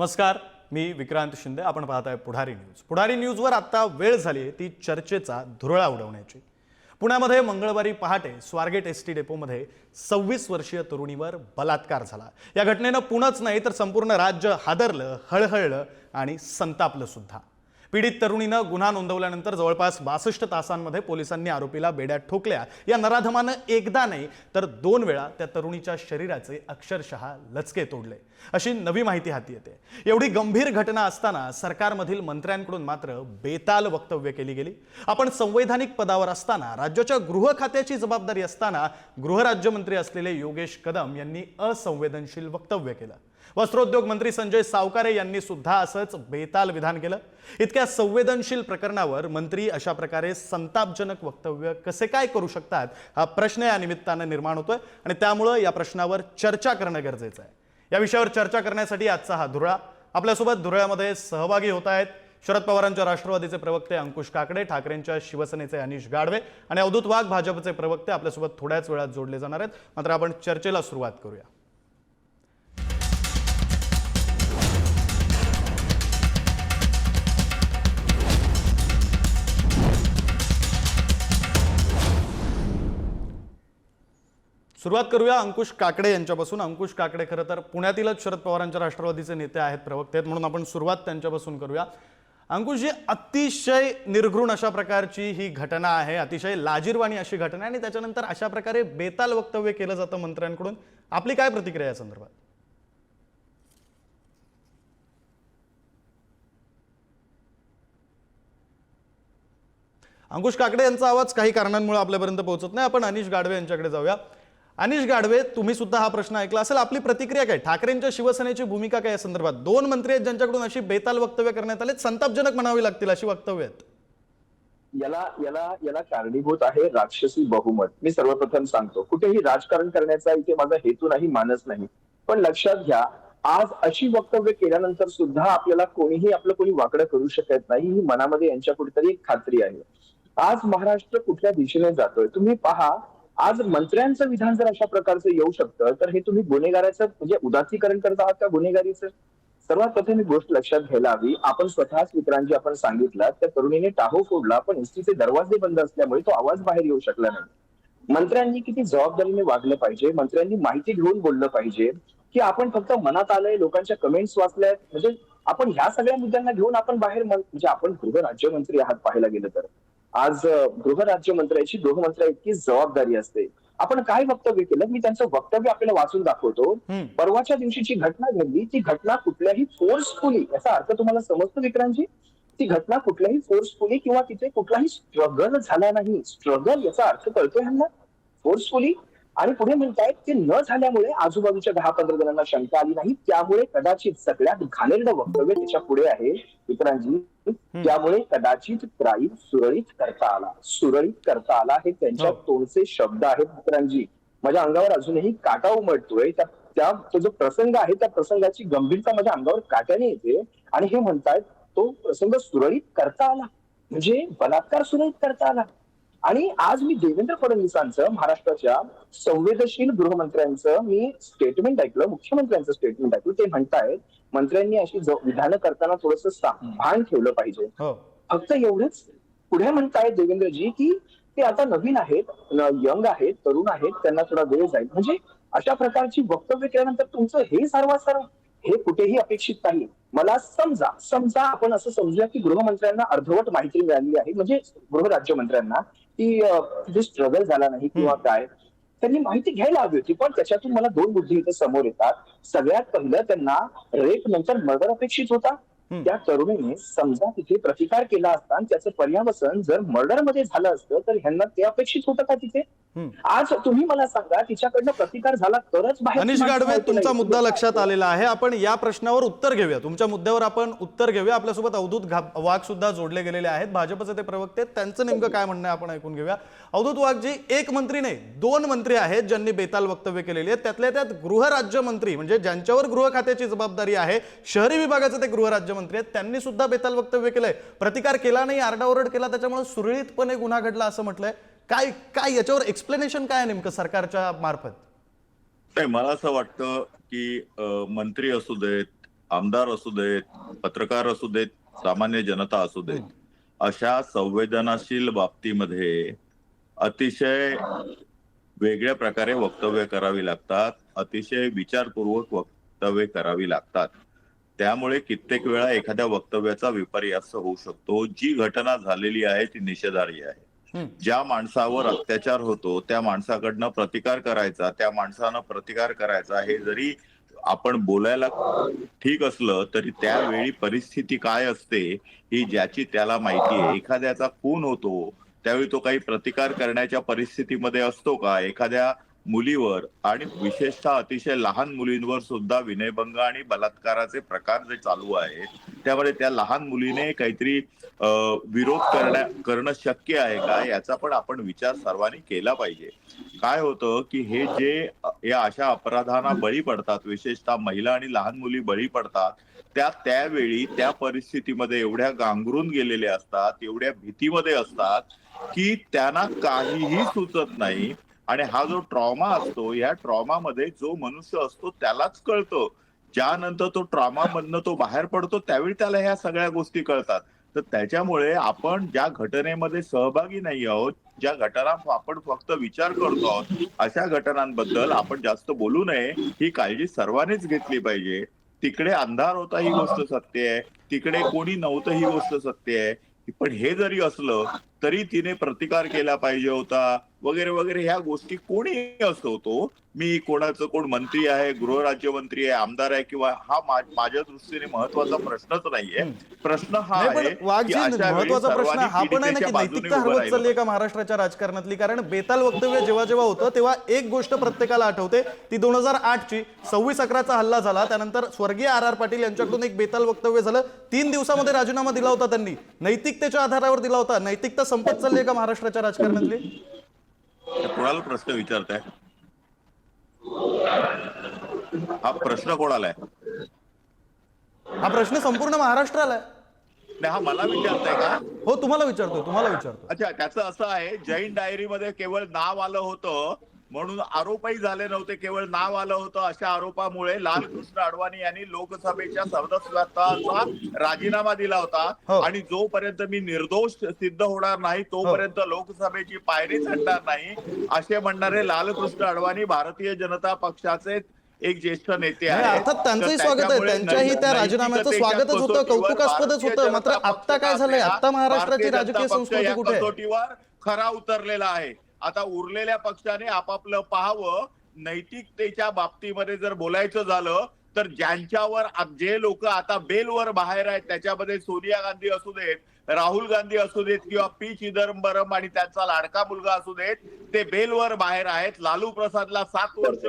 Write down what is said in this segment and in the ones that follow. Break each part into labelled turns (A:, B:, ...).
A: नमस्कार, मी विक्रांत शिंदे. आपण पाहताय पुढारी न्यूज. पुढारी न्यूजवर आता वेळ झाली आहे ती चर्चेचा धुरळा उडवण्याची. पुण्यामध्ये मंगळवारी पहाटे स्वारगेट एसटी डेपोमध्ये 26 वर्षीय तरुणीवर बलात्कार झाला. या घटनेनं पुणंच नाही तर संपूर्ण राज्य हादरलं, हळहळलं आणि संतापलं सुद्धा. पीडित तरुणीनं गुन्हा नोंदवल्यानंतर जवळपास 62 तासांमध्ये पोलिसांनी आरोपीला बेड्यात ठोकल्या. या नराधमानं एकदा नाही तर 2 वेळा त्या तरुणीच्या शरीराचे अक्षरशः लचके तोडले, अशी नवी माहिती हाती येते. एवढी गंभीर घटना असताना सरकारमधील मंत्र्यांकडून मात्र बेताल वक्तव्य केली गेली. आपण संवैधानिक पदावर असताना, राज्याच्या गृह खात्याची जबाबदारी असताना गृहराज्यमंत्री असलेले योगेश कदम यांनी असंवेदनशील वक्तव्य केलं. वस्त्रोद्योग मंत्री संजय सावकारे यांनी सुद्धा असंच बेताल विधान केलं. इतक्या संवेदनशील प्रकरणावर मंत्री अशा प्रकारे संतापजनक वक्तव्य कसे काय करू शकतात, हा प्रश्न या निमित्तानं निर्माण होतोय आणि त्यामुळे या प्रश्नावर चर्चा करणं गरजेचं आहे. या विषयावर चर्चा करण्यासाठी आजचा हा धुरळा. आपल्यासोबत धुरळ्यामध्ये सहभागी होत आहेत शरद पवारांच्या राष्ट्रवादीचे प्रवक्ते अंकुश काकडे, ठाकरेंच्या शिवसेनेचे अनिश गाडवे आणि अवधूत वाघ भाजपचे प्रवक्ते आपल्यासोबत थोड्याच वेळात जोडले जाणार आहेत. मात्र आपण चर्चेला सुरुवात करूया. सुरुवात करूया अंकुश काकडे यांच्यापासून. अंकुश काकडे खरं तर पुण्यातीलच शरद पवारांच्या राष्ट्रवादीचे नेते आहेत, प्रवक्ते आहेत, म्हणून आपण सुरुवात त्यांच्यापासून करूया. अंकुशजी, अतिशय निर्घृण अशा प्रकारची ही घटना आहे, अतिशय लाजिरवाणी अशी घटना आहे आणि त्याच्यानंतर अशा प्रकारे बेताल वक्तव्य केलं जातं मंत्र्यांकडून. आपली काय प्रतिक्रिया या संदर्भात? अंकुश काकडे यांचा आवाज काही कारणांमुळे आपल्यापर्यंत पोहोचत नाही. आपण अनिश गाडवे यांच्याकडे जाऊया. अनिश गाडवे, तुम्ही सुद्धा हा प्रश्न ऐकला असेल, आपली प्रतिक्रिया काय? ठाकरेंच्या शिवसेनेची भूमिका काय या संदर्भात? 2 मंत्री आहेत ज्यांच्याकडून अशी बेताल वक्तव्य करण्यात आले, संतापजनक म्हणावी लागतील अशी वक्तव्य आहेत.
B: याला याला याला कारणीभूत आहे राक्षसी बहुमत. मी सर्वप्रथम सांगतो, कुठेही राजकारण करण्याचा इथे माझा हेतू नाही, मानस नाही. पण लक्षात घ्या, आज अशी वक्तव्य केल्यानंतर सुद्धा आपल्याला कोणीही आपलं कोणी वाकडं करू शकत नाही, ही मनामध्ये यांच्या कुठेतरी एक खात्री आहे. आज महाराष्ट्र कुठल्या दिशेने जातोय तुम्ही पहा. आज मंत्र्यांचं विधान जर अशा प्रकारचं येऊ शकतं तर हे तुम्ही गुन्हेगाराचं म्हणजे उदासीकरण करत आहात का गुन्हेगारीचं? सर्वात प्रथम ही गोष्ट लक्षात घ्यायला हवी. आपण स्वतःच मित्रांची आपण सांगितलं त्या तरुणीने टाहो फोडला, पण एसटीचे दरवाजे बंद असल्यामुळे तो आवाज बाहेर येऊ शकला नाही. मंत्र्यांनी किती जबाबदारीने वागलं पाहिजे, मंत्र्यांनी माहिती घेऊन बोललं पाहिजे की आपण फक्त मनात आलंय, लोकांच्या कमेंट्स वाचल्यात, म्हणजे आपण ह्या सगळ्या मुद्द्यांना घेऊन आपण बाहेर म्हणजे आपण गृहराज्यमंत्री आहात पाहायला गेलं तर. आज गृहराज्यमंत्र्याची गृहमंत्री इतकी जबाबदारी असते. आपण काय वक्तव्य केलं, मी त्यांचं वक्तव्य आपल्याला वाचून दाखवतो. परवाच्या दिवशीची घटना घडली, ती घटना कुठल्याही फोर्सफुली, याचा अर्थ तुम्हाला समजतो विक्रांतजी, ती घटना कुठल्याही फोर्सफुली किंवा तिथे कुठलाही स्ट्रगल झाला नाही. स्ट्रगल याचा अर्थ कळतोय ह्यांना, फोर्सफुली. आणि पुढे म्हणतायत ते न झाल्यामुळे आजूबाजूच्या 10-15 जणांना शंका आली नाही, त्यामुळे कदाचित सगळ्यात घाणेरडं वक्तव्य त्याच्या पुढे आहे विक्रांतजी, त्यामुळे कदाचित क्राईम सुरळीत करता आला. सुरळीत करता आला हे त्यांच्या तोंडचे शब्द आहेत विक्रांतजी. माझ्या अंगावर अजूनही काटा उमटतोय. तो जो प्रसंग आहे त्या प्रसंगाची गंभीरता माझ्या अंगावर काट्याने येते. आणि हे म्हणतायत तो प्रसंग सुरळीत करता आला, म्हणजे बलात्कार सुरळीत करता आला. आणि आज मी देवेंद्र फडणवीसांचं, महाराष्ट्राच्या संवेदनशील गृहमंत्र्यांचं मी स्टेटमेंट ऐकलं, मुख्यमंत्र्यांचं स्टेटमेंट ऐकलं. ते म्हणतायत मंत्र्यांनी अशी विधानं करताना थोडंसं भान ठेवलं पाहिजे. फक्त एवढंच. पुढे म्हणतायत देवेंद्रजी की ते आता नवीन आहेत, यंग आहेत, तरुण आहेत, त्यांना थोडा वेळ जाईल. म्हणजे अशा प्रकारची वक्तव्य केल्यानंतर तुमचं हे सर्वांसर्व हे कुठेही अपेक्षित नाही. मला समजा आपण असं समजूया की गृहमंत्र्यांना अर्धवट माहिती मिळाली आहे, म्हणजे गृहराज्यमंत्र्यांना की तिथे स्ट्रगल झाला नाही किंवा काय, त्यांनी माहिती घ्यायला हवी होती. पण त्याच्यातून मला 2 मुद्दे इथे समोर येतात. सगळ्यात पहिलं, त्यांना रेप नंतर मर्डर अपेक्षित होता. त्या तरुणीने समजा तिथे प्रतिकार केला असता आणि त्याचं पर्यावसन जर मर्डर मध्ये झालं असतं तर ह्यांना ते अपेक्षित होतं का तिथे? आज तुम्ही मला सांगा, तिच्याकडनं प्रतिकार झाला तरच बाहेर.
A: अनिश गाडवे, तुमचा मुद्दा लक्षात आलेला आहे. आपण या प्रश्नावर उत्तर घेऊया, तुमच्या मुद्द्यावर आपण उत्तर घेऊया. आपल्यासोबत अवधूत वाघ सुद्धा जोडले गेलेले आहेत, भाजपचे ते प्रवक्ते. त्यांचं नेमकं काय म्हणणं आहे आपण ऐकून घेऊया. अवधूत वाघजी, एक मंत्री नाही 2 मंत्री आहेत ज्यांनी बेताल वक्तव्य केलेली आहेत. त्यातल्या त्यात गृहराज्यमंत्री, म्हणजे ज्यांच्यावर गृह खात्याची जबाबदारी आहे, शहरी विभागाचे ते गृहराज्यमंत्री आहेत, त्यांनी सुद्धा बेताल वक्तव्य केलंय. प्रतिकार केला नाही, आरडाओरड केला, त्याच्यामुळे सुरळीतपणे गुन्हा घडला असं म्हटलंय. काय काय याच्यावर एक्सप्लेनेशन काय आहे नेमकं सरकारच्या मार्फत?
C: नाही, मला असं वाटतं की मंत्री असू देत, आमदार असू देत, पत्रकार असू देत, सामान्य जनता असू देत, अशा संवेदनशील बाबतीमध्ये अतिशय वेगळ्या प्रकारे वक्तव्य करावी लागतात, अतिशय विचारपूर्वक वक्तव्य करावी लागतात. त्यामुळे कित्येक वेळा एखाद्या वक्तव्याचा विपर्यास होऊ शकतो. जी घटना झालेली आहे ती निषेधार्ह आहे. ज्या माणसावर अत्याचार होतो त्या माणसाकडनं प्रतिकार करायचा, त्या माणसानं प्रतिकार करायचा, हे जरी आपण बोलायला ठीक असलं तरी त्यावेळी परिस्थिती काय असते ही ज्याची त्याला माहिती आहे. एखाद्याचा खून होतो त्यावेळी तो काही प्रतिकार करण्याच्या परिस्थितीमध्ये असतो का? एखाद्या मुलीवर आणि विशेषतः अतिशय लहान मुलींवर सुद्धा विनयभंग आणि बलात्काराचे प्रकार जे चालू आहेत त्यामुळे त्या लहान मुलीने काहीतरी विरोध करणं शक्य आहे का याचा पण आपण विचार सर्वांनी केला पाहिजे. काय होतं की हे जे या अशा अपराधांना बळी पडतात, विशेषतः महिला आणि लहान मुली बळी पडतात, त्यावेळी त्या परिस्थितीमध्ये एवढ्या गांगरून गेलेले असतात, एवढ्या भीतीमध्ये असतात की त्यांना काहीही सुचत नाही. आणि हा जो ट्रॉमा असतो, या ट्रॉमामध्ये जो मनुष्य असतो त्यालाच कळतं. ज्यानंतर तो ट्रॉमामधनं तो बाहेर पडतो त्यावेळी त्याला ह्या सगळ्या गोष्टी कळतात. तर त्याच्यामुळे आपण ज्या घटनेमध्ये सहभागी नाही आहोत, ज्या घटना आपण फक्त विचार करतो आहोत, अशा घटनांबद्दल आपण जास्त बोलू नये, ही काळजी सर्वांनीच घेतली पाहिजे. तिकडे अंधार होता ही गोष्ट सत्य आहे, तिकडे कोणी नव्हतं ही गोष्ट सत्य आहे. पण हे जरी असलं तरी तिने प्रतिकार केला पाहिजे होता वगैरे वगैरे ह्या गोष्टी कोणी असतो तो, मी कोणाचं कोण मंत्री आहे, गृहराज्यमंत्री आहे, आमदार आहे किंवा हा माझ्या दृष्टीने महत्वाचा प्रश्नच नाहीये. प्रश्न हा आहे की
A: महत्वाचा प्रश्न हा पण आहे ना की नैतिकता हरवत चालली आहे का महाराष्ट्राच्या राजकारणातली? कारण बेताल वक्तव्य जेव्हा जेव्हा होतं तेव्हा एक गोष्ट प्रत्येकाला आठवते, ती 2008ची 26/11चा हल्ला झाला. त्यानंतर स्वर्गीय R.R. पाटील यांच्याकडून एक बेताल वक्तव्य झालं. 3 दिवसामध्ये राजीनामा दिला होता त्यांनी, नैतिकतेच्या आधारावर दिला होता. नैतिकता संपत चालली आहे का महाराष्ट्राच्या राजकारणातली?
C: कोणाला प्रश्न विचारताय? हा प्रश्न कोणाला आहे?
A: हा प्रश्न संपूर्ण महाराष्ट्राला आहे.
C: नाही, हा मला विचारताय का?
A: हो, तुम्हाला विचारतो.
C: अच्छा, त्याचं असं आहे, जैन डायरीमध्ये केवळ नाव आलं होतं म्हणून आरोपही झाले नव्हते, केवळ नाव आलं होतं. अशा आरोपामुळे लालकृष्ण अडवाणी यांनी लोकसभेच्या सदस्यत्वाचा राजीनामा दिला होता. आणि जोपर्यंत मी निर्दोष सिद्ध होणार नाही तोपर्यंत लोकसभेची पायरी चढणार नाही असे म्हणणारे लालकृष्ण अडवाणी भारतीय जनता पक्षाचे एक ज्येष्ठ नेते आहेत.
A: अर्थात त्यांचंही स्वागत आहे, त्यांच्याही त्या राजीनाम्याचं स्वागतच होतं, कौतुकास्पदच होतं. मात्र आता काय झालंय, आता महाराष्ट्राची राजकीय संस्कृती कुठे आहे?
C: कसोटीवर खरा उतरलेला आहे. आता उरलेल्या पक्षाने आपापलं पाहावं. नैतिकतेच्या बाबतीमध्ये जर बोलायचं झालं तर ज्यांच्यावर जे लोक आता बेलवर बाहेर आहेत त्याच्यामध्ये सोनिया गांधी असू देत, राहुल गांधी असू देत किंवा पी चिदंबरम आणि त्यांचा लाडका मुलगा असू देत, ते बेलवर बाहेर आहेत. लालू प्रसादला 7 वर्ष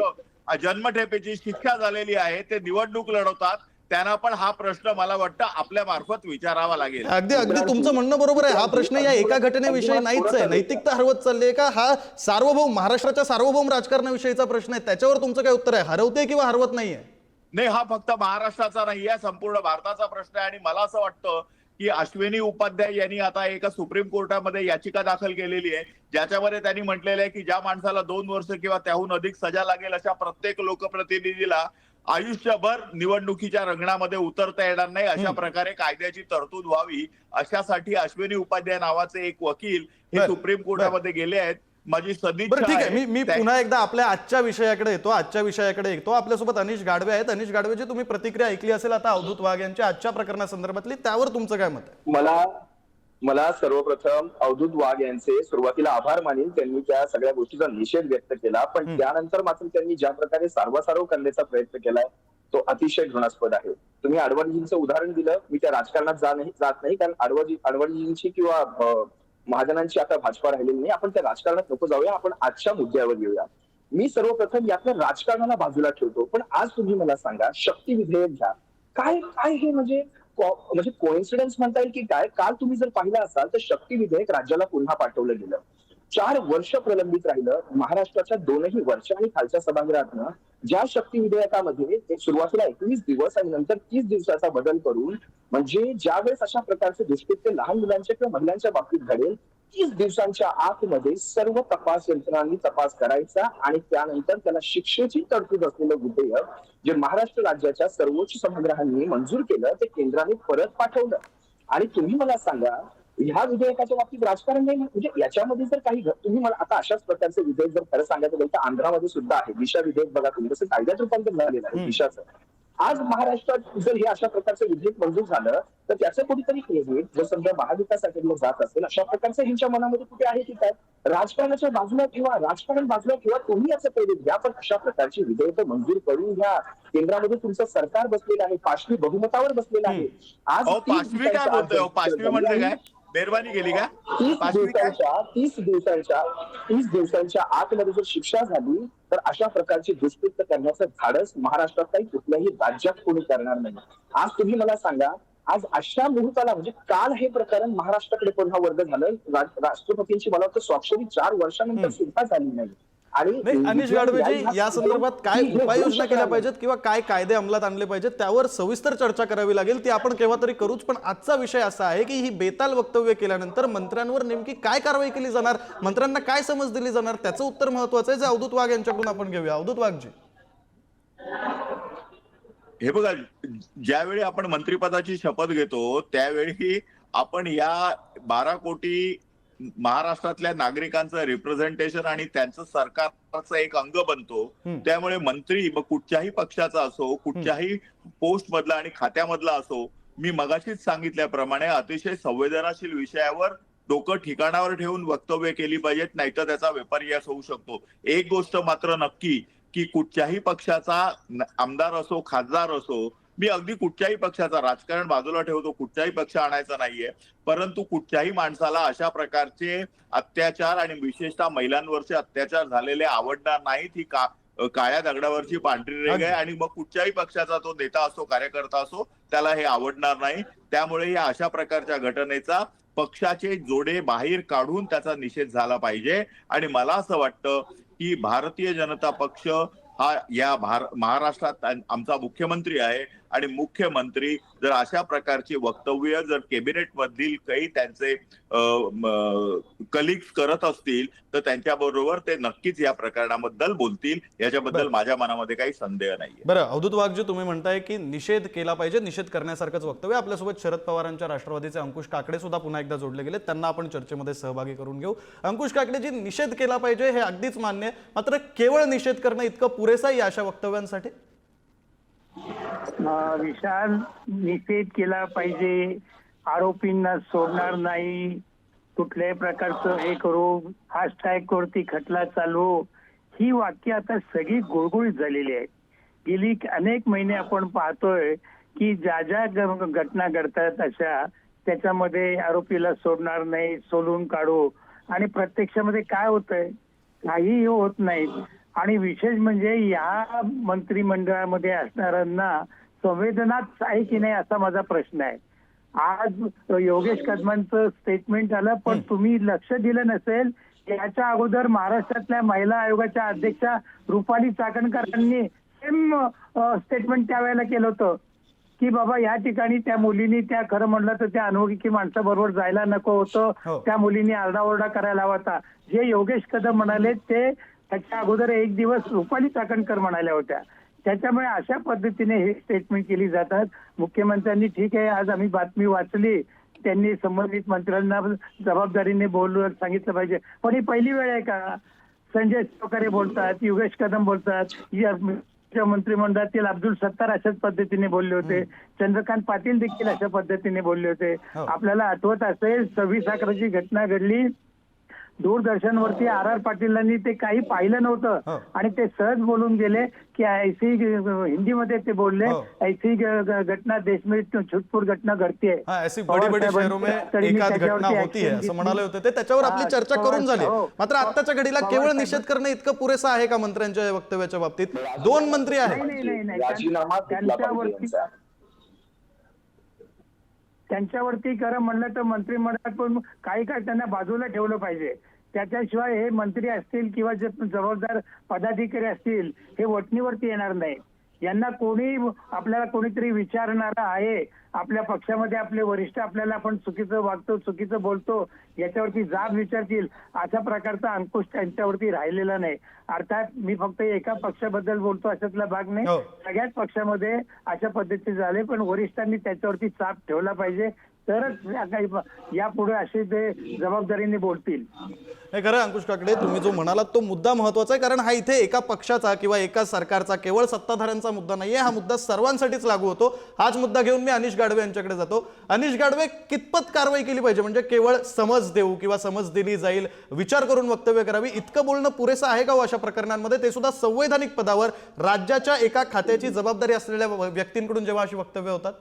C: जन्मठेपेची शिक्षा झालेली आहे, ते निवडणूक लढवतात. त्यांना पण हा प्रश्न मला वाटतं आपल्या मार्फत विचारावा लागेल.
A: अगदी तुमचं म्हणणं बरोबर आहे. हा प्रश्न या एका घटनेविषयी नाहीच आहे. नैतिकता हरवत चालली आहे का, हा सार्वभौम महाराष्ट्राच्या सार्वभौम राजकारणाविषयीचा प्रश्न आहे. त्याच्यावर तुमचं काय उत्तर आहे? हरवते किंवा हरवत नाहीये?
C: नाही, हा फक्त महाराष्ट्राचा नाही आहे, संपूर्ण भारताचा प्रश्न आहे. आणि मला असं वाटतं की अश्विनी उपाध्याय यांनी आता एका सुप्रीम कोर्टामध्ये याचिका दाखल केलेली आहे, ज्याच्यामध्ये त्यांनी म्हटलेलं आहे की ज्या माणसाला 2 वर्ष किंवा त्याहून अधिक सजा लागेल अशा प्रत्येक लोकप्रतिनिधीला आयुष्यभर निवडणुकीच्या रंगणामध्ये उतरता येणार नाही, अशा प्रकारे कायद्याची तरतूद व्हावी. अशासाठी अश्विनी उपाध्याय नावाचे एक वकील हे सुप्रीम कोर्टामध्ये गेले आहेत. माझी सदिच्छा
A: ठीक आहे. मी पुन्हा एकदा आपल्या आजच्या विषयाकडे येतो. आपल्यासोबत अनिश गाडवे आहेत. अनिश गाडवेची तुम्ही प्रतिक्रिया ऐकली असेल आता अवधूत वाघ यांच्या आजच्या प्रकरणासंदर्भातली, त्यावर तुमचं काय मत आहे?
B: मला सर्वप्रथम अवधूत वाघ यांचे सुरुवातीला आभार मानेल, त्यांनी त्या सगळ्या गोष्टीचा निषेध व्यक्त केला. पण त्यानंतर मात्र त्यांनी ज्या प्रकारे सारवासारव करण्याचा प्रयत्न केलाय तो अतिशय घृणास्पद आहे. तुम्ही अडवाणीजींचं उदाहरण दिलं, मी त्या राजकारणात जात नाही कारण अडवाणीजींची किंवा महाजनांची आता भाजपा राहिलेली नाही. आपण त्या राजकारणात नको जाऊया, आपण आजच्या मुद्द्यावर येऊया. मी सर्वप्रथम यातल्या राजकारणाला बाजूला ठेवतो, पण आज तुम्ही मला सांगा, शक्ती विधेयक घ्या, काय हे म्हणजे कोइन्सिडन्स म्हणता येईल की काय? काल तुम्ही जर पाहिलं असाल तर शक्ती विधेयक राज्याला पुन्हा पाठवलं गेलं. 4 वर्ष प्रलंबित राहिलं. महाराष्ट्राच्या दोनही वरच्या आणि खालच्या सभागृहातनं ज्या शक्ती विधेयकामध्ये एक सुरुवातीला 21 दिवस आणि नंतर 30 दिवसाचा बदल करून, म्हणजे ज्यावेळेस अशा प्रकारचे दुष्कृत्य लहान मुलांच्या किंवा महिलांच्या बाबतीत घडेल 30 दिवसांच्या आतमध्ये सर्व तपास यंत्रणांनी तपास करायचा आणि त्यानंतर त्याला शिक्षेची तरतूद असलेलं विधेयक जे महाराष्ट्र राज्याच्या सर्वोच्च सभागृहांनी मंजूर केलं ते केंद्राने परत पाठवलं. आणि तुम्ही मला सांगा, ह्या विधेयकाच्या बाबतीत राजकारण नाही, म्हणजे याच्यामध्ये जर काही तुम्ही मला आता अशाच प्रकारचे विधेयक जर खरं सांगायचं गेलं तर आंध्रामध्ये सुद्धा आहे. दिशा विधेयक बघा तुम्ही, कसं कायद्यात रूपांतर झालेलं आहे दिशाचं. आज महाराष्ट्रात जर हे अशा प्रकारचं विधेयक मंजूर झालं तर त्याचं कुठेतरी क्रेडिट जर समजा महाविकास आघाडीला जात असेल, अशा प्रकारचं ह्यांच्या मनामध्ये कुठे आहे की काय? राजकारणाच्या बाजूला ठेवा, राजकारण बाजूला ठेवा, तुम्ही याचं क्रेडिट घ्या, पण अशा प्रकारची विधेयक मंजूर करून घ्या. केंद्रामध्ये तुमचं सरकार बसलेलं आहे, पाशवी बहुमतावर बसलेलं आहे. आज
C: पाशवी काय बोलतोय? पाशवी म्हणजे काय? मेहरबानी केली का?
B: 30 दिवसांच्या आतमध्ये जर शिक्षा झाली तर अशा प्रकारची दुष्कृत्य करण्याचं धाडस महाराष्ट्रात काही कुठल्याही राज्यात कोणी करणार नाही. आज तुम्ही मला सांगा, आज अशा मुहूर्ताला म्हणजे काल हे प्रकरण महाराष्ट्राकडे पुन्हा वर्ग झालं. राष्ट्रपतींची मला वाटतं स्वाक्षरी 4 वर्षानंतर सुद्धा झाली नाही. आणि
A: अनिश गाढवेजी, या संदर्भात काय उपाययोजना केल्या पाहिजेत किंवा काय कायदे अंमलात आणले पाहिजेत त्यावर सविस्तर चर्चा करावी लागेल. ती आपण केव्हा तरी करूच. पण आजचा विषय असा आहे की ही बेताल वक्तव्य केल्यानंतर मंत्र्यांवर नेमकी काय कारवाई केली जाणार, मंत्र्यांना काय समज दिली जाणार, त्याचं उत्तर महत्वाचं आहे. जे अवधूत वाघ यांच्याकडून आपण घेऊया. अवधूत वाघजी,
C: हे बघा, ज्यावेळी आपण मंत्रिपदाची शपथ घेतो त्यावेळी आपण या 12 कोटी महाराष्ट्रातल्या नागरिकांचं रिप्रेझेंटेशन आणि त्यांचं सरकारचं एक अंग बनतो. त्यामुळे मंत्री मग कुठच्याही पक्षाचा असो, कुठच्याही पोस्ट मधला आणि खात्यामधला असो, मी मगाशीच सांगितल्याप्रमाणे अतिशय संवेदनशील विषयावर डोकं ठिकाणावर ठेवून वक्तव्य केली पाहिजेत, नाहीतर त्याचा विपर्यास होऊ शकतो. एक गोष्ट मात्र नक्की की कुठच्याही पक्षाचा आमदार असो, खासदार असो, मी अगदी कुठच्याही पक्षाचा, राजकारण बाजूला ठेवतो, कुठचाही पक्ष आणायचा नाहीये, परंतु कुठच्याही माणसाला अशा प्रकारचे अत्याचार आणि विशेषतः महिलांवरचे अत्याचार झालेले आवडणार नाहीत. ही काळ्या दगडावरची पांढरी रेघ आहे आणि मग कुठच्याही पक्षाचा तो नेता असो, कार्यकर्ता असो, त्याला हे आवडणार नाही. त्यामुळे या अशा प्रकारच्या घटनेचा पक्षाचे जोडे बाहेर काढून त्याचा निषेध झाला पाहिजे. आणि मला असं वाटतं की भारतीय जनता पक्ष हा या महाराष्ट्रात आमचा मुख्यमंत्री आहे आणि मुख्यमंत्री जर अशा प्रकारची वक्तव्य जर कॅबिनेट मधील काही त्यांचे कलिग्स करत असतील तर त्यांच्याबरोबर ते नक्कीच या प्रकरणाबद्दल बोलतील, याच्याबद्दल माझ्या मनामध्ये काही संदेह नाहीये.
A: बरं, अवधूत वाघजी, तुम्ही म्हणताय की निषेध केला पाहिजे, निषेध करण्यासारखंच वक्तव्य. आपल्यासोबत शरद पवारांच्या राष्ट्रवादीचे अंकुश काकडे सुद्धा पुन्हा एकदा जोडले गेले, त्यांना आपण चर्चेमध्ये सहभागी करून घेऊ. अंकुश काकडेजी, निषेध केला पाहिजे हे अगदीच मान्य आहे, मात्र केवळ निषेध करणं इतकं पुरेसं आहे अशा वक्तव्यांसाठी?
D: विशाल, निषेध केला पाहिजे, आरोपींना सोडणार नाही, कुठल्याही प्रकारचं हे करू, हॅशटॅग वरती खटला चालू, ही वाक्य आता सगळी गुळगुळीत झालेली आहेत. गेली अनेक महिने आपण पाहतोय की ज्या ज्या घटना घडतात अशा त्याच्यामध्ये आरोपीला सोडणार नाही, सोलून काढू, आणि प्रत्यक्षामध्ये काय होतंय? काही होत नाही. आणि विशेष म्हणजे या मंत्रिमंडळामध्ये असणाऱ्यांना संवेदनाच आहे की नाही असा माझा प्रश्न आहे. आज योगेश कदमांचं स्टेटमेंट आलं, पण तुम्ही लक्ष दिलं नसेल, याच्या अगोदर महाराष्ट्रातल्या महिला आयोगाच्या अध्यक्षा रुपाली चाकणकरांनी सेम स्टेटमेंट त्यावेळेला केलं होतं की बाबा या ठिकाणी त्या मुलींनी, त्या खरं म्हणलं तर त्या अनोळखी माणसाबरोबर जायला नको होतं, त्या मुलींनी आरडाओरडा करायला हवा होता. जे योगेश कदम म्हणाले ते त्याच्या अगोदर एक दिवस रुपाली चाकणकर म्हणाल्या होत्या. त्याच्यामुळे अशा पद्धतीने हे स्टेटमेंट केली जातात. मुख्यमंत्र्यांनी ठीक आहे, आज आम्ही बातमी वाचली, त्यांनी संबंधित मंत्र्यांना जबाबदारीने बोलून सांगितलं पाहिजे, पण ही पहिली वेळ आहे का? संजय सहकारे बोलतात, योगेश कदम बोलतात, मंत्रिमंडळातील अब्दुल सत्तार अशाच पद्धतीने बोलले होते, चंद्रकांत पाटील देखील अशा पद्धतीने बोलले होते. आपल्याला आठवत असेल 26/11ची घटना घडली, दूरदर्शनवरती RR पाटीलांनी ते काही पाहिलं नव्हतं आणि ते सहज बोलून गेले की ऐसी, हिंदीमध्ये ते बोलले, ऐसी घटना देश में छूटपूट घटना घडती है,
A: ऐसी बड़ी बड़ी शहरों में एकाध घटना होती है असं म्हणाले होते ते. त्याच्यावर आपली चर्चा करून झाली. मात्र आत्ताच्या घडीला केवळ निषेध करणं इतकं पुरेसं आहे का मंत्र्यांच्या वक्तव्याच्या बाबतीत? 2 मंत्री आहेत, त्यांच्यावरती खरं म्हणलं तर मंत्रिमंडळात पण काही त्यांना बाजूला ठेवलं पाहिजे.
D: त्याच्याशिवाय हे मंत्री असतील किंवा जे जबाबदार पदाधिकारी असतील हे वटणीवरती येणार नाही. यांना कोणी आपल्याला कोणीतरी विचारणारा आहे आपल्या पक्षामध्ये, आपले वरिष्ठ आपल्याला आपण चुकीचं वागतो चुकीचं बोलतो याच्यावरती जाब विचारतील अशा प्रकारचा अंकुश त्यांच्यावरती राहिलेला नाही. अर्थात मी फक्त एका पक्षाबद्दल बोलतो अशातला भाग नाही,
A: हो.
D: सगळ्याच पक्षामध्ये अशा पद्धतीचे झाले. पण वरिष्ठांनी त्याच्यावरती चाप ठेवला पाहिजे, तरच यापुढे असे ते जबाबदारीने बोलतील.
A: नाही खरं अंकुश काकडे, तुम्ही जो म्हणालात तो मुद्दा महत्वाचा आहे, कारण हा इथे एका पक्षाचा किंवा एका सरकारचा केवळ सत्ताधाऱ्यांचा मुद्दा नाहीये, हा मुद्दा सर्वांसाठीच लागू होतो. हाच मुद्दा घेऊन मी अनिश गाडवे यांच्याकडे जातो. अनिश गाडवे, कितपत कारवाई केली पाहिजे? म्हणजे केवळ समज देऊ किंवा समज दिली जाईल, विचार करून वक्तव्य करावी, इतकं बोलणं पुरेसं आहे का हो अशा प्रकरणांमध्ये? ते सुद्धा संवैधानिक पदावर राज्याच्या एका खात्याची जबाबदारी असलेल्या व्यक्तींकडून जेव्हा अशी वक्तव्य होतात.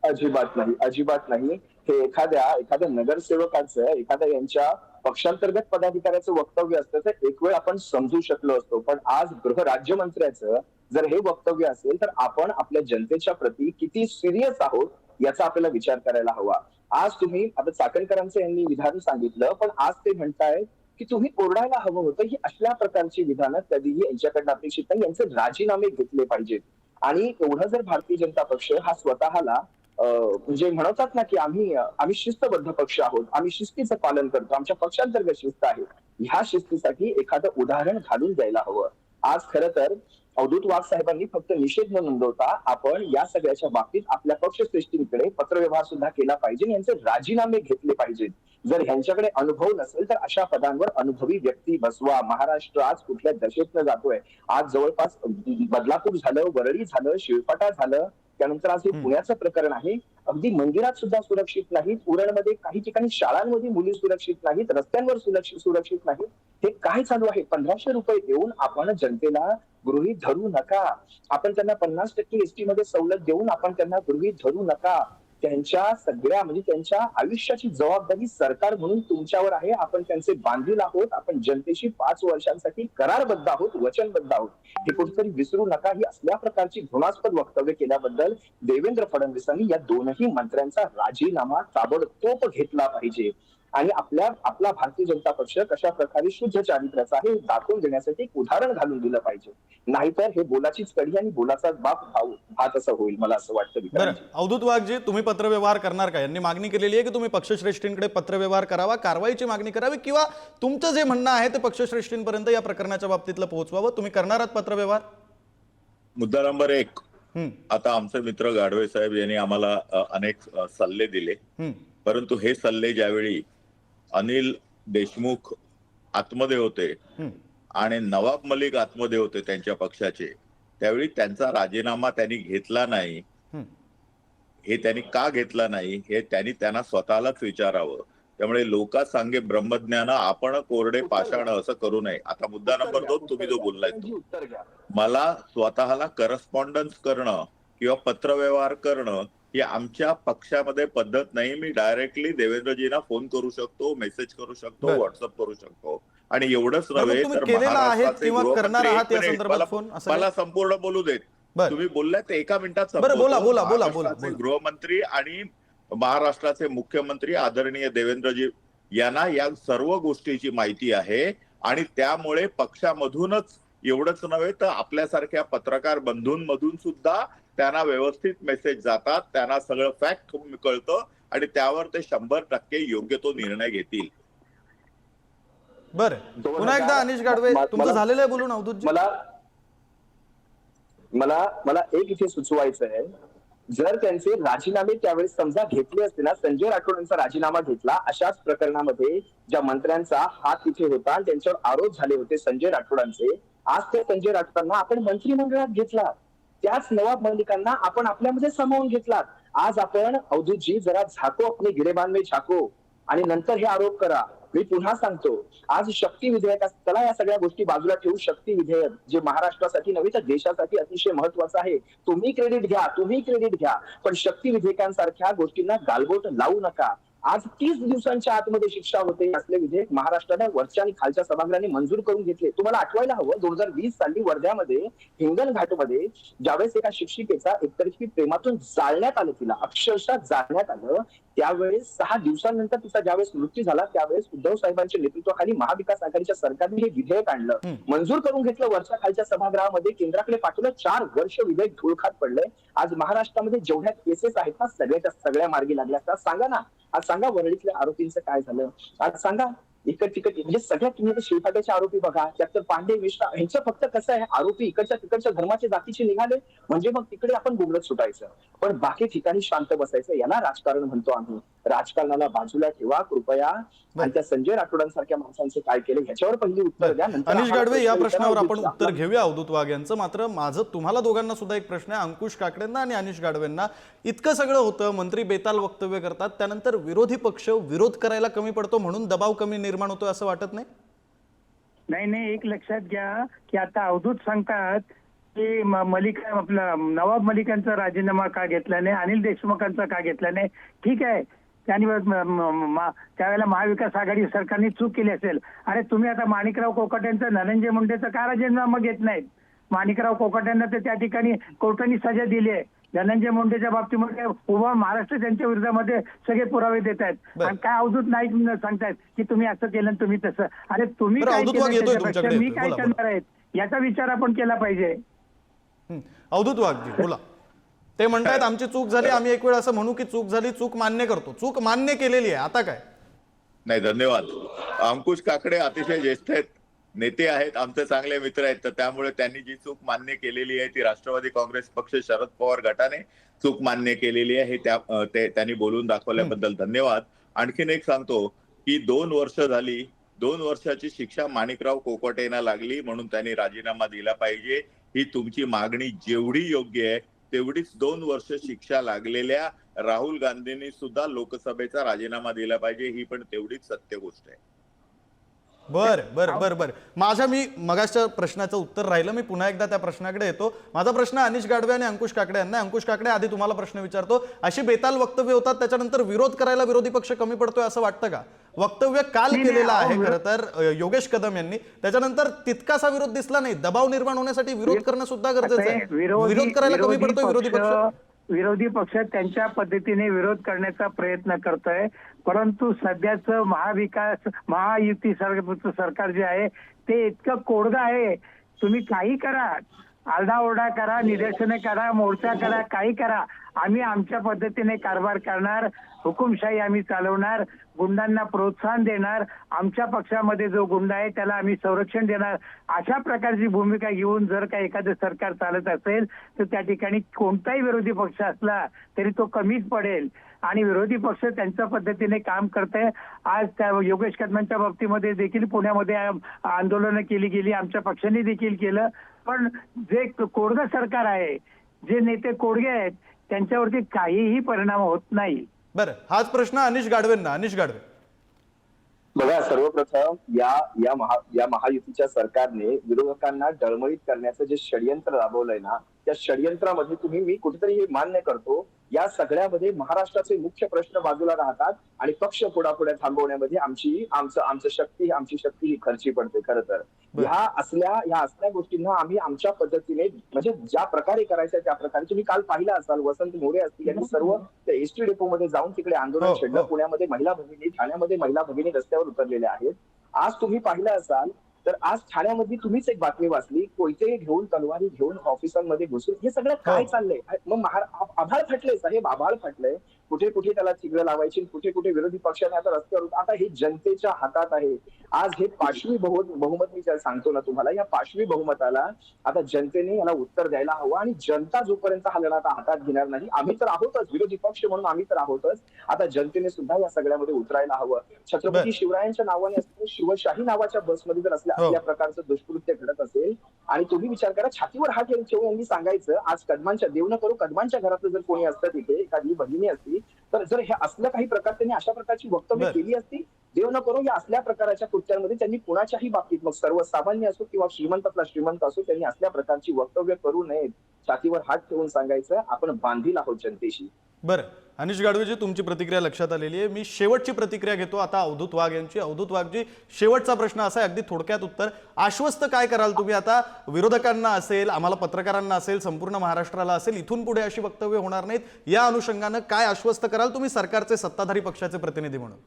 B: अजिबात नाही, अजिबात नाही. हे एखाद्या नगरसेवकाचं, एखाद्या यांच्या पक्षांतर्गत पदाधिकाऱ्याचं वक्तव्य असतं तर एक वेळ आपण समजू शकलो असतो. पण आज गृहराज्यमंत्र्याचं जर हे वक्तव्य असेल तर आपण आपल्या जनतेच्या प्रती किती सिरियस आहोत याचा आपल्याला विचार करायला हवा. आज तुम्ही आता चाकणकरांचं यांनी विधान सांगितलं, पण आज ते म्हणताय की तुम्ही ओरडायला हवं होतं. ही अशा प्रकारची विधानं कधीही यांच्याकडनं अपेक्षित नाही. यांचे राजीनामे घेतले पाहिजेत. आणि एवढं जर भारतीय जनता पक्ष हा स्वतःला म्हणजे म्हणतात ना की आम्ही शिस्तबद्ध पक्ष आहोत, आम्ही शिस्तीचं पालन करतो, आमच्या पक्षांतर्गत शिस्त आहे, ह्या शिस्तीसाठी एखादं उदाहरण घालून द्यायला हवं. आज खरं तर अवधूत वाघ साहेबांनी फक्त निषेध न नोंदवता आपण या सगळ्याच्या बाबतीत आपल्या पक्षश्रेष्ठींकडे पत्रव्यवहार सुद्धा केला पाहिजे, यांचे राजीनामे घेतले पाहिजेत. जर यांच्याकडे अनुभव नसेल तर अशा पदांवर अनुभवी व्यक्ती बसवा. महाराष्ट्र आज कुठल्या दशेतनं जातोय. आज जवळपास बदलापूर झालं, वरळी झालं, शिळपाटा झालं, त्यानंतर आज हे पुण्याचं प्रकरण आहे. अगदी मंदिरात सुद्धा सुरक्षित नाहीत. उरणमध्ये काही ठिकाणी शाळांमध्ये मुली सुरक्षित नाहीत, रस्त्यांवर सुरक्षित नाहीत. हे काय चालू आहे? 1500 रुपये देऊन आपण जनतेला गृहीत धरू नका. आपण त्यांना 50% एसटी मध्ये सवलत देऊन आपण त्यांना गृहीत धरू नका. त्यांच्या सगळ्या म्हणजे त्यांच्या आयुष्याची जबाबदारी सरकार म्हणून तुमच्यावर आहे. आपण त्यांचे बांधील आहोत. आपण जनतेशी 5 वर्षांसाठी करारबद्ध आहोत, वचनबद्ध आहोत. हे कुठेतरी विसरू नका. ही असल्या प्रकारची घृणास्पद वक्तव्य केल्याबद्दल देवेंद्र फडणवीसांनी या दोनही मंत्र्यांचा राजीनामा ताबडतोब घेतला पाहिजे. आणि आपला भारतीय जनता पक्ष कशा प्रकारे शुद्ध चारित्र्याचा आहे दाखवून देण्यासाठी एक उदाहरण घालून दिलं पाहिजे. नाहीतर हे बोलाचीच कढी आणि बोलाचा बाप भात असं होईल, मला असं वाटतं.
A: बरं, अवधूत वाघजी, तुम्ही पत्रव्यवहार करणार का? यांनी मागणी केलेली आहे की तुम्ही पक्षश्रेष्ठींकडे पत्रव्यवहार करावा, कारवाईची मागणी करावी, किंवा तुमचं जे म्हणणं आहे ते पक्षश्रेष्ठींपर्यंत या प्रकरणाच्या बाबतीतलं पोहोचवावं? तुम्ही करणार आहात पत्रव्यवहार?
C: मुद्दा नंबर 1, आता आमचे मित्र गाडवे साहेब यांनी आम्हाला अनेक सल्ले दिले, परंतु हे सल्ले ज्यावेळी अनिल देशमुख आतमध्ये होते आणि नवाब मलिक आतमध्ये होते त्यांच्या पक्षाचे, त्यावेळी त्यांचा राजीनामा त्यांनी घेतला नाही. हे त्यांनी का घेतला नाही हे त्यांना स्वतःलाच विचारावं. त्यामुळे लोका सांगे ब्रह्मज्ञान आपण कोरडे पाषाण असं करू नये. आता मुद्दा नंबर 2 तुम्ही जो बोललाय तो, मला स्वतःला करस्पॉन्डन्स करणं किंवा पत्रव्यवहार करणं ही आमच्या पक्षामध्ये पद्धत नाही. मी डायरेक्टली देवेंद्रजींना फोन करू शकतो, मेसेज करू शकतो, व्हॉट्सअप करू शकतो. आणि एवढंच नव्हे तर महाराष्ट्राचे गृहमंत्री, मला संपूर्ण बोलू देत. तुम्ही बोललात ते एका मिनिटात. गृहमंत्री आणि महाराष्ट्राचे मुख्यमंत्री आदरणीय देवेंद्रजी यांना या सर्व गोष्टीची माहिती आहे. आणि त्यामुळे पक्षामधूनच एवढंच नव्हे तर आपल्यासारख्या पत्रकार बंधूंमधून सुद्धा त्यांना व्यवस्थित मेसेज जातात, त्यांना सगळं फॅक्ट कळतं आणि त्यावर ते 100% योग्य तो निर्णय घेतील.
A: बरं, पुन्हा एकदा अनिश गाडवे, तुमचं झालेलं आहे बोलून. अवधूतजी,
B: मला एक इथे सुचवायचं आहे. जर त्यांचे राजीनामे त्यावेळेस समजा घेतले असते ना, संजय राठोड यांचा राजीनामा घेतला अशाच प्रकरणामध्ये ज्या मंत्र्यांचा हात तिथे होता आणि त्यांच्यावर आरोप झाले होते संजय राठोडांचे, आज त्या संजय राठोडांना आपण मंत्रिमंडळात घेतला. त्याच नवाब मलिकांना आपण आपल्यामध्ये सामावून घेतलात. आज आपण अवधूतजी जरा झाको, आपले गिरेबान में झाको आणि नंतर हे आरोप करा. मी पुन्हा सांगतो, आज शक्ती विधेयक, चला या सगळ्या गोष्टी बाजूला ठेवू. शक्ती विधेयक जे महाराष्ट्रासाठी नव्हे तर देशासाठी अतिशय महत्वाचं आहे. तुम्ही क्रेडिट घ्या, पण शक्ती विधेयकांसारख्या गोष्टींना गालबोट लावू नका. आज 30 दिवसांच्या आतमध्ये शिक्षा होते असले विधेयक महाराष्ट्राने वरच्या आणि खालच्या सभागृहाने मंजूर करून घेतले. तुम्हाला आठवायला हवं 2020 साली वर्ध्यामध्ये हिंगणघाटमध्ये ज्यावेळेस एका शिक्षिकेचा एकतर्फी प्रेमातून जाळण्यात आलं, तिला अक्षरशः जाळण्यात आलं, त्यावेळेस 6 दिवसांनंतर तिचा ज्यावेळेस मृत्यू झाला त्यावेळेस उद्धव साहेबांच्या नेतृत्वाखाली महाविकास आघाडीच्या सरकारने हे विधेयक आणलं, मंजूर करून घेतलं, वरच्या खालच्या सभागृहामध्ये केंद्राकडे पाठवलं. 4 वर्ष विधेयक धुळखात पडलंय. आज महाराष्ट्रामध्ये जेवढ्या केसेस आहेत ना सगळ्याच्या सगळ्या मार्गी लागल्या असतात. सांगा ना, आज सांगा वरळीतल्या आरोपींचं काय झालं, आज सांगा इकड तिकड म्हणजे सगळ्यात तुम्ही शिवफाट्याचे आरोपी बघा, त्यात तर पांडे मिश्रा ह्यांचं फक्त कसं आहे, आरोपी इकडच्या तिकडच्या धर्माच्या जातीचे निघाले म्हणजे मग तिकडे आपण बोलत सुटायचं, पण बाकी ठिकाणी शांत बसायचं. याला राजकारण म्हणतो आम्ही. राजकारणाला बाजूला ठेवा कृपया, आणि त्या संजय राठोडांसारख्या माणसांचं काय केलं ह्याच्यावर पहिली उत्तर द्या.
A: अनिश गाडवे, या प्रश्नावर आपण उत्तर घेऊया अवधूत वाघ यांचं. मात्र माझं तुम्हाला दोघांना सुद्धा एक प्रश्न आहे, अंकुश काकडेंना आणि अनिश गाडवेंना. इतकं सगळं होतं, मंत्री बेताल वक्तव्य करतात, त्यानंतर विरोधी पक्ष विरोध करायला कमी पडतो म्हणून दबाव कमी निर्माण होतोय असं वाटत नाही?
D: नाही, एक लक्षात घ्या की आता अवधूत सांगतात की मलिक आपला नवाब मलिकांचा राजीनामा का घेतला नाही, अनिल देशमुखांचा का घेतला नाही. ठीक आहे, त्यांनी त्यावेळेला महाविकास आघाडी सरकारने चूक केली असेल. अरे तुम्ही आता माणिकराव कोकाटेंचं, धनंजय मुंडेचं का राजीनामा घेत नाहीत? माणिकराव कोकाटेंना तर त्या ठिकाणी कोर्टाने सजा दिली आहे. धनंजय मुंडेच्या बाबतीमध्ये उभा महाराष्ट्र त्यांच्या विरोधामध्ये सगळे पुरावे देत आहेत, आणि काय अवधूत नाईक सांगतायत की तुम्ही असं केलं तुम्ही तसं. अरे तुम्ही काय केलं त्याच्यापेक्षा मी काय करणार आहेत याचा विचार आपण केला पाहिजे.
A: अवधूत वाघजी बोला. ते म्हणतायत आमची चूक झाली, आम्ही एक वेळ असं म्हणू की चूक झाली, चूक मान्य करतो, चूक मान्य केलेली आहे, आता काय?
C: नाही, धन्यवाद. अंकुश काकडे अतिशय ज्येष्ठ आहेत, नेते आहेत, आमचे चांगले मित्र आहेत, तर त्यामुळे त्यांनी जी चूक मान्य केलेली आहे ती राष्ट्रवादी काँग्रेस पक्ष शरद पवार गटाने चूक मान्य केलेली आहे, हे त्यांनी बोलून दाखवल्याबद्दल धन्यवाद. आणखीन एक सांगतो की 2 वर्ष झाली, 2 वर्षाची शिक्षा माणिकराव कोकाटेंना लागली म्हणून त्यांनी राजीनामा दिला पाहिजे. ही तुमची मागणी जेवढी योग्य आहे तेवढीच 2 वर्ष शिक्षा लागलेल्या राहुल गांधींनी सुद्धा लोकसभेचा राजीनामा दिला पाहिजे, ही पण तेवढीच सत्य गोष्ट आहे.
A: बर. माझ्या मी मगाच्या प्रश्नाचं उत्तर राहिलं, मी पुन्हा एकदा त्या प्रश्नाकडे येतो. माझा प्रश्न अनिश गाडवे आणि अंकुश काकडे यांना. अंकुश काकडे, आधी तुम्हाला प्रश्न विचारतो. अशी बेताल वक्तव्य होतात त्याच्यानंतर विरोध करायला विरोधी पक्ष कमी पडतोय असं वाटतं का? वक्तव्य काल केलेलं आहे खरं तर योगेश कदम यांनी, त्याच्यानंतर तितकासा विरोध दिसला नाही. दबाव निर्माण होण्यासाठी विरोध करणं सुद्धा गरजेचं आहे. विरोध करायला कमी पडतोय विरोधी पक्ष.
D: विरोधी पक्ष त्यांच्या पद्धतीने विरोध करण्याचा प्रयत्न करतोय, परंतु सध्याचं महायुती सरकार जे आहे ते इतकं कोडगं आहे. तुम्ही काही करा, आरडाओरडा करा, निदर्शने करा, मोर्चा करा, काही करा, आम्ही आमच्या पद्धतीने कारभार करणार, हुकुमशाही आम्ही चालवणार, गुंडांना प्रोत्साहन देणार, आमच्या पक्षामध्ये जो गुंडा आहे त्याला आम्ही संरक्षण देणार. अशा प्रकारची भूमिका घेऊन जर का एखादं सरकार चालत असेल तर त्या ठिकाणी कोणताही विरोधी पक्ष असला तरी तो कमीच पडेल. आणि विरोधी पक्ष त्यांच्या पद्धतीने काम करते. आज त्या योगेश कदमांच्या बाबतीमध्ये देखील पुण्यामध्ये आंदोलनं केली गेली, आमच्या पक्षाने देखील केलं, पण जे कोडगं सरकार आहे, जे नेते कोडगे आहेत त्यांच्यावरती काहीही परिणाम होत नाही.
A: बरं, हाच प्रश्न अनिश गाडवेंना. अनिश गाडवे,
B: बघा, सर्वप्रथम या महायुतीच्या सरकारने विरोधकांना डळमळीत करण्याचं जे षडयंत्र राबवलंय ना, त्या षडयंत्रामध्ये मी कुठेतरी हे मान्य करतो, या सगळ्यामध्ये महाराष्ट्राचे मुख्य प्रश्न बाजूला राहतात आणि पक्ष पुढे थांबवण्यामध्ये आमची शक्ती ही खर्ची पडते. खरं तर ह्या असल्या गोष्टींना आम्ही आमच्या पद्धतीने म्हणजे ज्या प्रकारे करायचं त्या प्रकारे, तुम्ही काल पाहिलं असाल वसंत मोरे असतील यांनी सर्व एसटी डेपो मध्ये जाऊन तिकडे आंदोलन छेडलं. पुण्यामध्ये महिला भगिनी, ठाण्यामध्ये महिला भगिनी रस्त्यावर उतरलेल्या आहेत. आज तुम्ही पाहिलं असाल तर आज ठाण्यामध्ये तुम्हीच एक बातमी वाचली, कोयते घेऊन, तलवारी घेऊन ऑफिसांमध्ये घुसून, हे सगळं काय चाललंय? मग आभाळ फाटलंय साहेब, आभाळ फाटलंय. कुठे कुठे त्याला चिघळं लावायची, कुठे कुठे विरोधी पक्षाने आता रस्त्यावर, आता हे जनतेच्या हातात आहे. आज हे पाशवी बहुमत मी सांगतो ना तुम्हाला, या पाशवी बहुमताला आता जनतेने याला उत्तर द्यायला हवं. आणि जनता जोपर्यंत हा लढा हातात घेणार नाही, आम्ही तर आहोतच, विरोधी पक्ष म्हणून आम्ही तर आहोतच, आता जनतेने सुद्धा या सगळ्यामध्ये उतरायला हवं. छत्रपती शिवरायांच्या नावाने असलेल्या शिवशाही नावाच्या बसमध्ये जर असल्या प्रकारचं दुष्कृत्य घडत असेल आणि तुम्ही विचार करा, छातीवर हात ठेवून यांनी सांगायचं, आज कदमांच्या, देव न करू कदमांच्या घरातलं जर कोणी असतं तिथे, एखादी भगिनी असती तर जर हे असलं काही प्रकार त्यांनी अशा प्रकारची वक्तव्य केली असती, देव न करो या असल्या प्रकारच्या कृत्यांमध्ये त्यांनी कुणाच्याही बाबतीत, मग सर्वसामान्य असो किंवा श्रीमंतातला श्रीमंत असो, त्यांनी असल्या प्रकारची वक्तव्य करू नयेत. छातीवर हात ठेवून सांगायचं, आपण बांधील आहोत जनतेशी.
A: बरं, अनिश गाडवेजी, तुमची प्रतिक्रिया लक्षात आलेली आहे. मी शेवटची प्रतिक्रिया घेतो आता अवधूत वाघ यांची. अवधूत वाघजी, शेवटचा प्रश्न असा आहे, अगदी थोडक्यात उत्तर. आश्वस्त काय कराल तुम्ही आता? विरोधकांना असेल, आम्हाला पत्रकारांना असेल, संपूर्ण महाराष्ट्राला असेल, इथून पुढे अशी वक्तव्य होणार नाहीत, या अनुषंगानं काय आश्वस्त कराल तुम्ही सरकारचे सत्ताधारी पक्षाचे प्रतिनिधी म्हणून?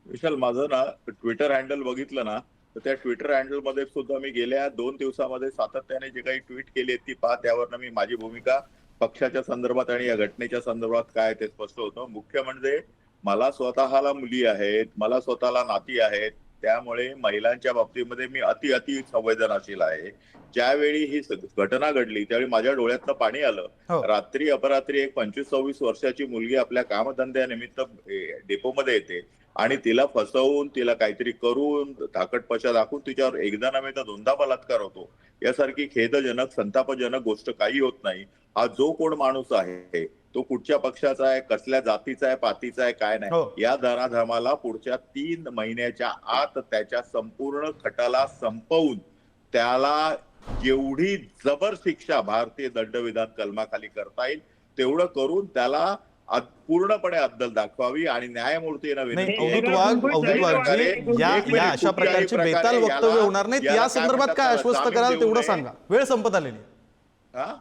C: विशाल, माझं ना ट्विटर हँडल बघितलं ना, तर त्या ट्विटर हँडल मध्ये सुद्धा मी गेल्या 2 दिवसामध्ये सातत्याने जे काही ट्विट केली ती पहा, त्यावरनं मी माझी भूमिका पक्षाच्या संदर्भात आणि या घटनेच्या संदर्भात काय ते स्पष्ट होतं. मुख्य म्हणजे मला स्वतःला मुली आहेत, मला स्वतःला नाती आहेत, त्यामुळे महिलांच्या बाबतीमध्ये मी अति संवेदनशील आहे. ज्यावेळी ही घटना घडली त्यावेळी माझ्या डोळ्यातनं पाणी आलं. रात्री अपरात्री एक 25-26 वर्षाची मुलगी आपल्या कामधंद्यानिमित्त डेपोमध्ये येते आणि तिला फसवून, तिला काहीतरी करून, धाकटपशा दाखवून तिच्यावर एकदा नव्हे तर 2दा बलात्कार होतो. यासारखी खेदजनक, संतापजनक गोष्ट काही होत नाही. हा जो कोण माणूस आहे तो कुठच्या पक्षाचा आहे, कसल्या जातीचा आहे, पातीचा आहे, काय नाही, या धराधमाला पुढच्या 3 महिन्याच्या आत त्याच्या संपूर्ण खटाला संपवून त्याला जेवढी जबर शिक्षा भारतीय दंडविधान कलमाखाली करता येईल तेवढं करून त्याला पूर्णपणे अद्दल दाखवावी. आणि न्यायमूर्तींना
A: अवधूत वाघजी, या अशा प्रकारची बेताल वक्तव्य होणार नाहीत, या संदर्भात काय आश्वस्त कराल तेवढं सांगा. वेळ संपत आलेली आहे.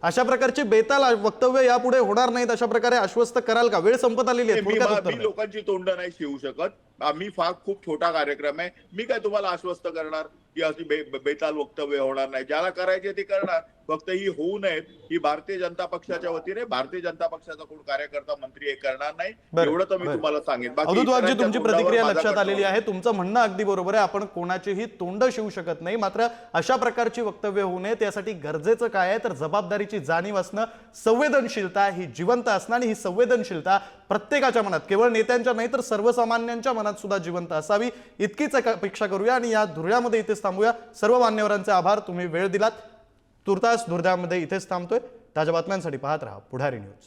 A: अशा प्रकारची बेताल वक्तव्य यापुढे होणार नाहीत अशा प्रकारे आश्वस्त कराल का? वेळ संपत आलेली आहे.
C: मी लोकांची तोंड नाही शिवू शकत. आम्ही खूप छोटा कार्यक्रम आहे. मी काय तुम्हाला आश्वस्त करणार की अशी बेताल वक्तव्य होणार नाही? ज्याला करायचे ते करणार. फक्त ही होऊ नयेत ही भारतीय जनता पक्षाच्या वतीने, भारतीय जनता पक्षाचा कोण कार्यकर्ता मंत्री हे करणार नाही, एवढं तर मी तुम्हाला सांगेन.
A: अवधूत वाघजी, तुमची प्रतिक्रिया लक्षात आलेली आहे. तुमचं म्हणणं अगदी बरोबर आहे. आपण कोणाचीही तोंड शिवू शकत नाही, मात्र अशा प्रकारची वक्तव्य होऊ नये त्यासाठी गरजेचं काय आहे तर जबाबदारीची जाणीव असणं, संवेदनशीलता ही जिवंत असणं, आणि ही संवेदनशीलता प्रत्येकाच्या मनात, केवळ नेत्यांच्या नाही तर सर्वसामान्यांच्या मनात सुद्धा जिवंत असावी, इतकीच अपेक्षा करूया. आणि या धुळ्यामध्ये इथेच थांबूया. सर्व मान्यवरांचे आभार, तुम्ही वेळ दिलात. तुर्तास दुर्ध्यामध्ये इथेच थांबतोय. ताज्या बातम्यांसाठी पाहत रहा पुढारी न्यूज.